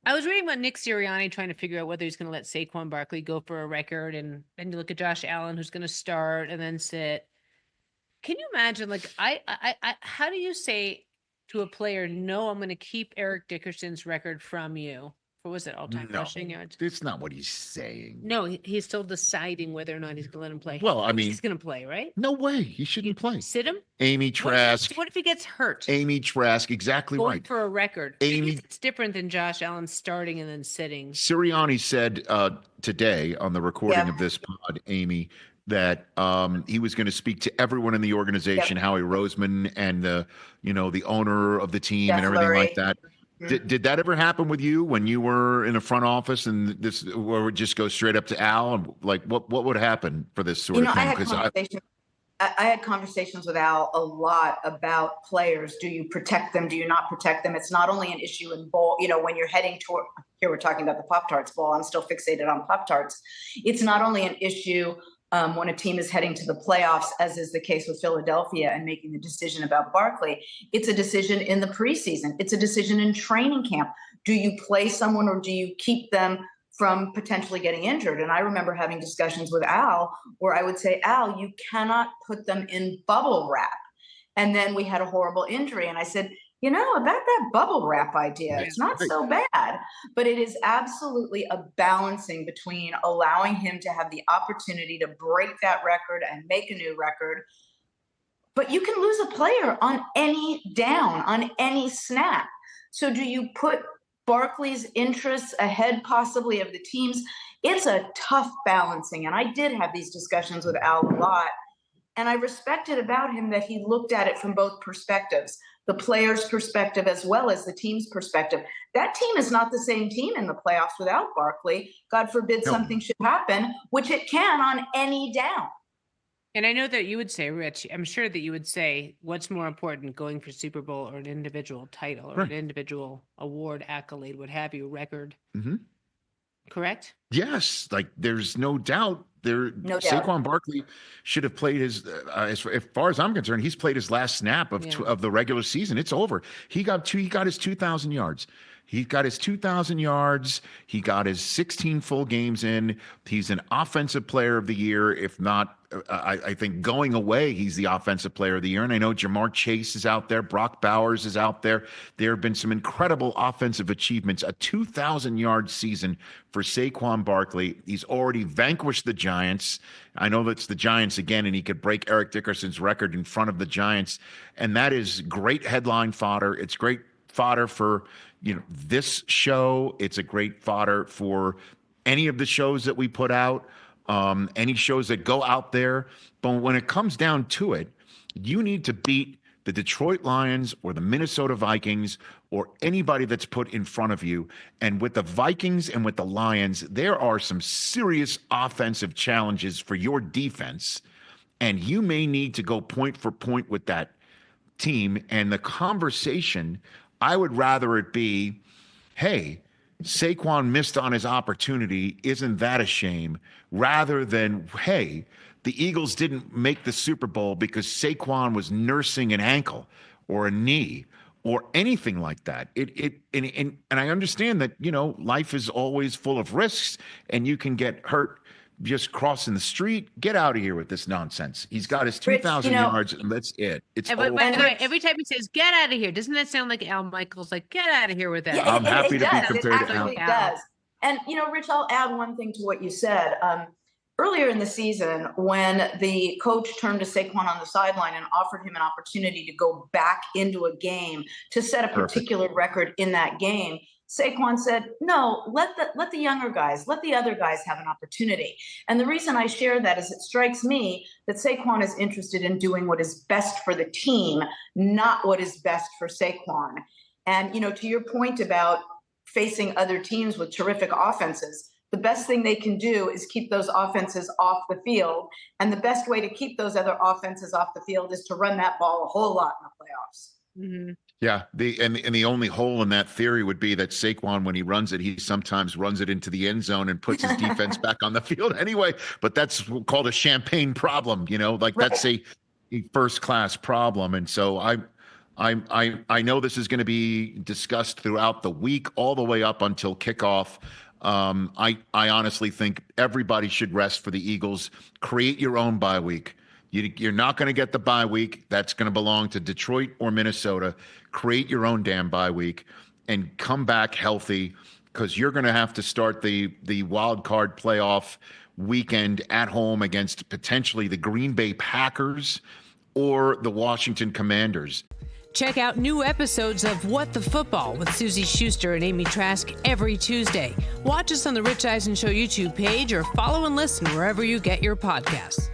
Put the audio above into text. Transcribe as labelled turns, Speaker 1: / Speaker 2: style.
Speaker 1: I was reading about Nick Sirianni trying to figure out whether he's going to let Saquon Barkley go for a record, and then you look at Josh Allen, who's going to start and then sit. Can you imagine? Like, how do you say to a player, "No, I'm going to keep Eric Dickerson's record from you"? What was it, all-time
Speaker 2: No,
Speaker 1: rushing yards?
Speaker 2: that's not what he's saying.
Speaker 1: No, he's still deciding whether or not he's going to let him play.
Speaker 2: Well, I mean,
Speaker 1: he's going to play, right?
Speaker 2: no way. He shouldn't play.
Speaker 1: Sit him.
Speaker 2: Amy Trask.
Speaker 1: What if he gets hurt?
Speaker 2: Amy Trask, exactly
Speaker 1: Going
Speaker 2: right.
Speaker 1: for a record.
Speaker 2: Amy,
Speaker 1: it's different than Josh Allen starting and then sitting.
Speaker 2: Sirianni said today on the recording of this pod, Amy, that he was going to speak to everyone in the organization, Howie Roseman and the owner of the team and everything like that. Did that ever happen with you when you were in a front office and this, or would just go straight up to Al? And like, what would happen for this sort of thing? Because
Speaker 3: I had conversations with Al a lot about players. Do you protect them? Do you not protect them? It's not only an issue in bowl, when you're heading toward, here we're talking about the Pop-Tarts bowl. I'm still fixated on Pop-Tarts. It's not only an issue when a team is heading to the playoffs, as is the case with Philadelphia and making the decision about Barkley. It's a decision in the preseason. It's a decision in training camp. Do you play someone or do you keep them from potentially getting injured? And I remember having discussions with Al where I would say, Al, you cannot put them in bubble wrap. And then we had a horrible injury. And I said, about that bubble wrap idea, it's not so bad, but it is absolutely a balancing between allowing him to have the opportunity to break that record and make a new record. But you can lose a player on any down, on any snap. So do you put Barkley's interests ahead possibly of the team's? It's a tough balancing. And I did have these discussions with Al a lot. And I respected about him that he looked at it from both perspectives, the player's perspective as well as the team's perspective. That team is not the same team in the playoffs without Barkley. God forbid something should happen, which it can on any down.
Speaker 1: And I know that you would say, Rich, I'm sure that you would say, what's more important, going for Super Bowl or an individual title or an individual award, accolade, what have you, record?
Speaker 2: Mm-hmm.
Speaker 1: Correct?
Speaker 2: Yes. Like, there's no doubt. Saquon Barkley should have played his, as far as I'm concerned, he's played his last snap of the regular season. It's over. He got his 2,000 yards. He got his 2,000 yards. He got his 16 full games in. He's an offensive player of the year. If not, I think going away, he's the offensive player of the year. And I know Jamar Chase is out there. Brock Bowers is out there. There have been some incredible offensive achievements. A 2,000-yard season for Saquon Barkley. He's already vanquished the Giants. I know that's the Giants again, and he could break Eric Dickerson's record in front of the Giants. And that is great headline fodder. It's great fodder for this show. It's a great fodder for any of the shows that we put out, any shows that go out there. But when it comes down to it, you need to beat the Detroit Lions or the Minnesota Vikings or anybody that's put in front of you. And with the Vikings and with the Lions, there are some serious offensive challenges for your defense. And you may need to go point for point with that team. And the conversation, I would rather it be, hey, Saquon missed on his opportunity. Isn't that a shame? Rather than, hey, the Eagles didn't make the Super Bowl because Saquon was nursing an ankle or a knee or anything like that. And I understand that, life is always full of risks and you can get hurt just crossing the street. Get out of here with this nonsense. He's got his 2,000 yards, and that's it. It's
Speaker 1: by the way, every time he says "get out of here," doesn't that sound like Al Michaels? Like, get out of here with that.
Speaker 3: Yeah,
Speaker 2: I'm happy to be compared
Speaker 3: to Al. It does. And Rich, I'll add one thing to what you said. Earlier in the season, when the coach turned to Saquon on the sideline and offered him an opportunity to go back into a game to set a particular record in that game, Saquon said, no, let the younger guys, let the other guys have an opportunity. And the reason I share that is it strikes me that Saquon is interested in doing what is best for the team, not what is best for Saquon. And, to your point about facing other teams with terrific offenses, the best thing they can do is keep those offenses off the field. And the best way to keep those other offenses off the field is to run that ball a whole lot in the playoffs.
Speaker 1: Mm-hmm.
Speaker 2: Yeah, the only hole in that theory would be that Saquon, when he runs it, he sometimes runs it into the end zone and puts his defense back on the field anyway. But that's called a champagne problem, that's a first-class problem. And so I know this is going to be discussed throughout the week, all the way up until kickoff. I honestly think everybody should rest for the Eagles. Create your own bye week. You're not going to get the bye week. That's going to belong to Detroit or Minnesota. Create your own damn bye week and come back healthy, because you're going to have to start the wild card playoff weekend at home against potentially the Green Bay Packers or the Washington Commanders.
Speaker 1: Check out new episodes of What the Football with Suzy Shuster and Amy Trask every Tuesday. Watch us on the Rich Eisen Show YouTube page or follow and listen wherever you get your podcasts.